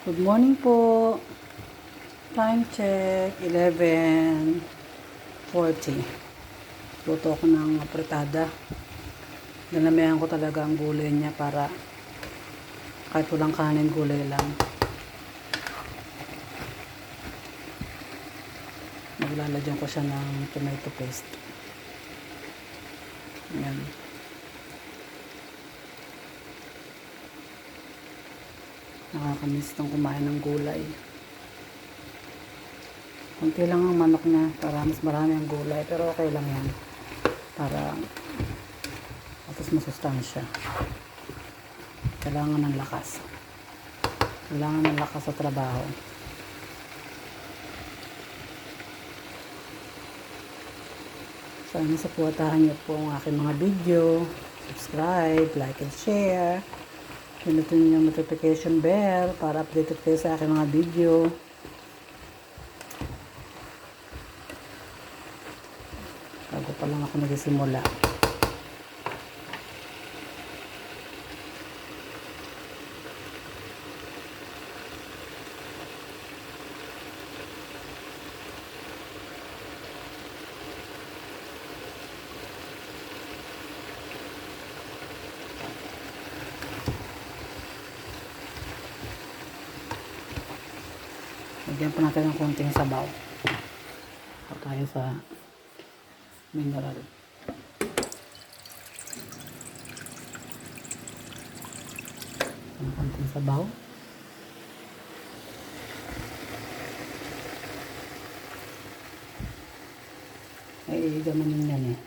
Good morning po. Time check, 11:40. Luto ako ng apretada. Dinamihan ko talaga ang gulay niya para kahit walang kanin, gulay lang. Maglalagyan ko siya ng tomato paste. Ayan. Nakakamiss ng kumain ng gulay. Kunti lang ang manok niya para mas marami ang gulay. Pero okay lang yan. Para tapos masustansya. Kailangan ng lakas. Kailangan ng lakas sa trabaho. Sana supportahan niyo po ang aking mga video. Subscribe, like, and share. Pinutin niyo yung notification bell para updated kayo sa aking mga video. Bago pa lang ako nagsisimula. Lagyan pa natin ng konting sabaw. O tayo sa mineral. Ng konting sabaw. Ay, gamanin yan eh.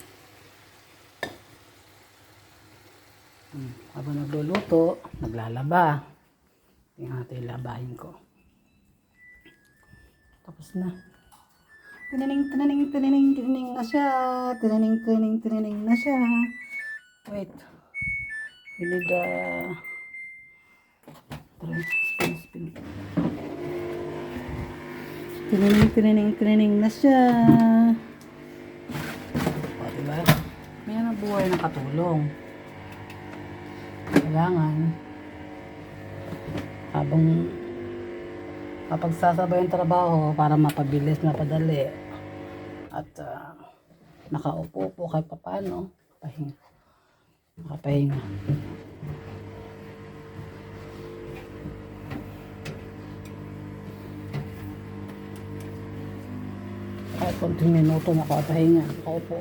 Habang nagluluto, naglalaba. Tingnan natin labahin ko. Tapos na. Tinaning na siya. Tinaning na siya. Wait. We need spin. Tinaning na siya. O, diba? May nabuhay ng katulong. Kailangan habang kapag sasabay ang trabaho para mapabilis, mapadali at nakaupo po kahit paano makapahinga. Kahit konting minuto makapahinga, nakaupo.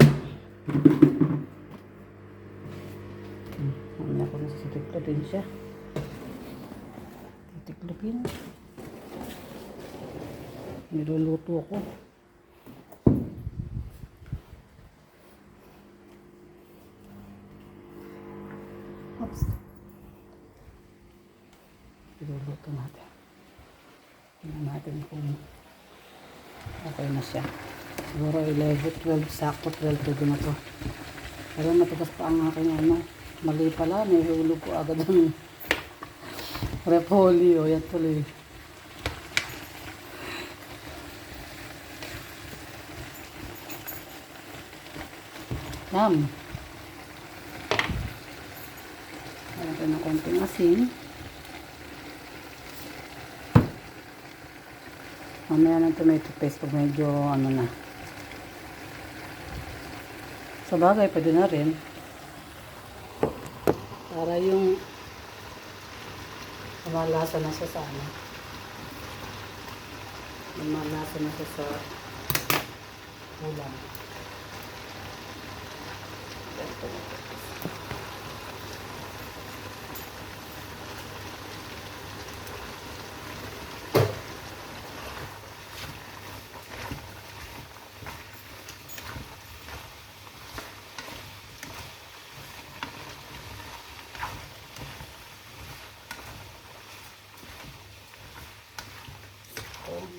Mamaya ko nasa titiklopin siya. Titiklopin. Niluluto ako. Oops. Niluluto natin. Tingnan natin kung okay na siya. Siguro 11, 12, sakto 12 na to. Pero matatas pa ang aking mali pala. May hulog ko agad ng repolyo. Yan tuloy. Nam. Lagyan ng konting asin. Mamaya ng tomato paste pag medyo na. Sa bagay, pwede na rin. Para yung malasa na siya sa malasa na siya sa ulam.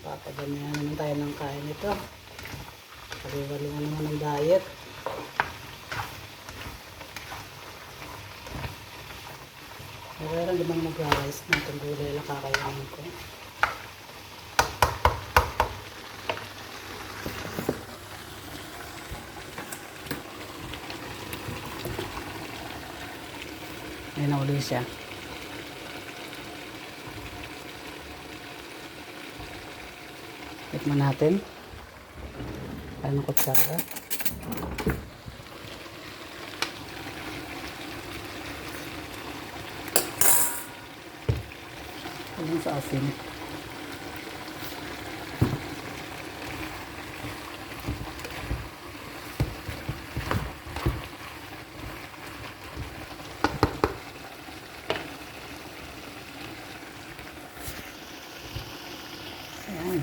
Papadamihan naman tayo ng kain ito. Pag-iwalingan naman ng diet. Meron naman mag-rice na itong gulay lang kakayanin ko. Ayan na uli siya. Tikman natin. Kaya ng kutsara. Alam sa asin. Ayan.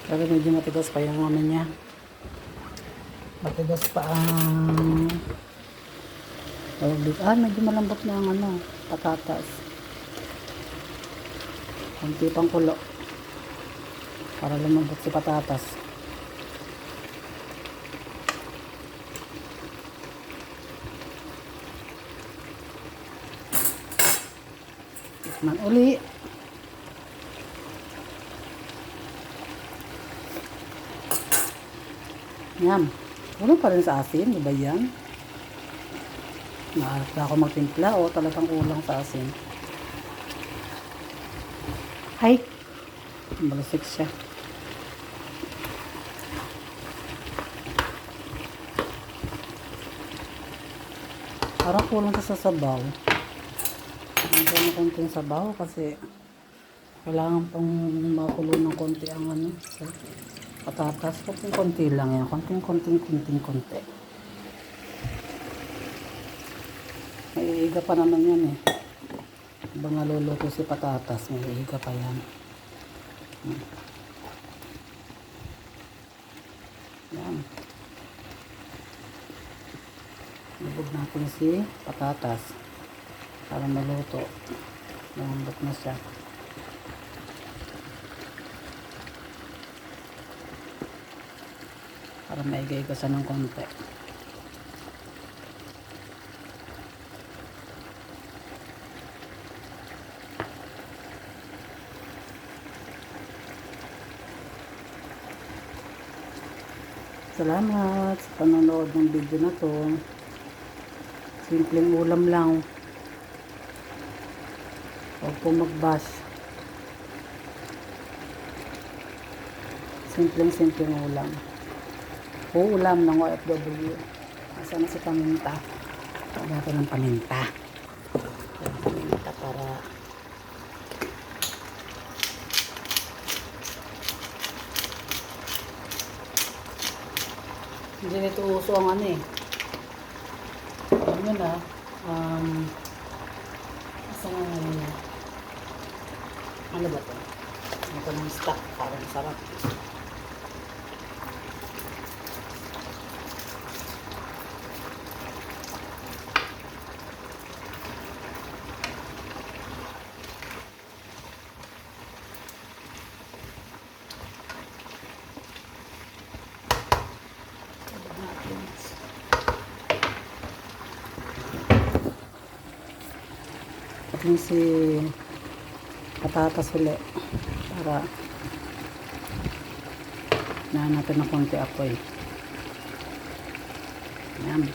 Pero medyo matigas pa yung ano niya. Matigas pa ang medyo malambot na ang ano, patatas. Kunti pang kulo para lumambot si patatas. Tikman uli. Yan. Wala pa rin sa asin. Diba yan? Naharap na ako magtimpla o talagang kulang sa asin. Ay! Malasik siya. Parang kulang sa sabaw. Hindi na konting sabaw kasi kailangan pang makulo ng konti ang ano. Patatas, konting-konti lang yan. Konting-konti. May iiga pa naman yan eh. Habang naluluto si patatas, may iiga pa yan. Yan. Lubog natin si patatas para maluto. Malambot na siya. Para maigay-igasan ng konti. Salamat sa panonood ng video na to. Simpleng ulam lang. Huwag po mag-bash. Simpleng ulam. Ulam ng OFW. Asa na si paminta? Huwag natin ng paminta. Paminta para hindi nito uso ang ano eh. Ano na? Asa nga ano na? Ano ba ito? Ito ng stock. Parang sarap. At yung si patatas ulit para nahanapin ng konti apoy. Yan.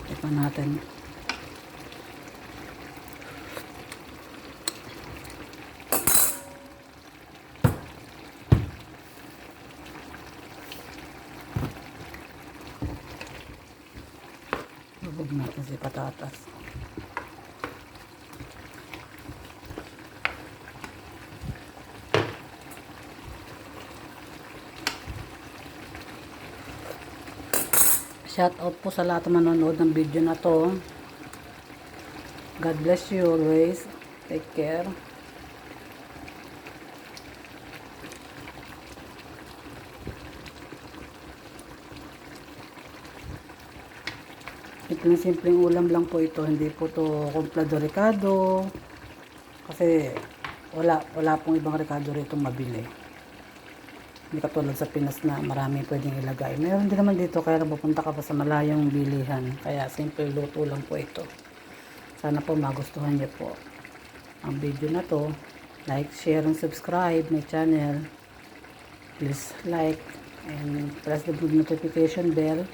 Ito natin. Lubog natin si patatas. Shout out po sa lahat ng manonood ng video na to. God bless you always. Take care. Simpleng ulam lang po ito. Hindi po to kumplado ricado. Kasi wala pong ibang ricado rito mabili. Hindi katulad sa Pinas na marami pwedeng ilagay. Meron din naman dito kaya pupunta ka pa sa malayong bilihan. Kaya simple luto lang po ito. Sana po magustuhan niyo po ang video na to. Like, share, and subscribe my channel. Please like and press the notification bell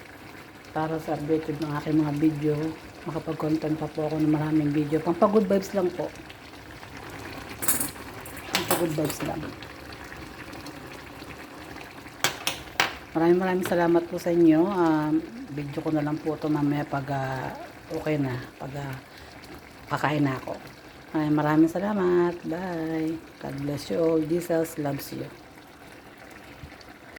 para sa updated ng aking mga video. Makapag-content pa po ako ng maraming video. Pang-good vibes lang po. Pang-good vibes lang. Maraming salamat po sa inyo. Video ko na lang po ito mamaya pag okay na. Pag kakain na ako. Maraming salamat. Bye. God bless you all. Jesus loves you.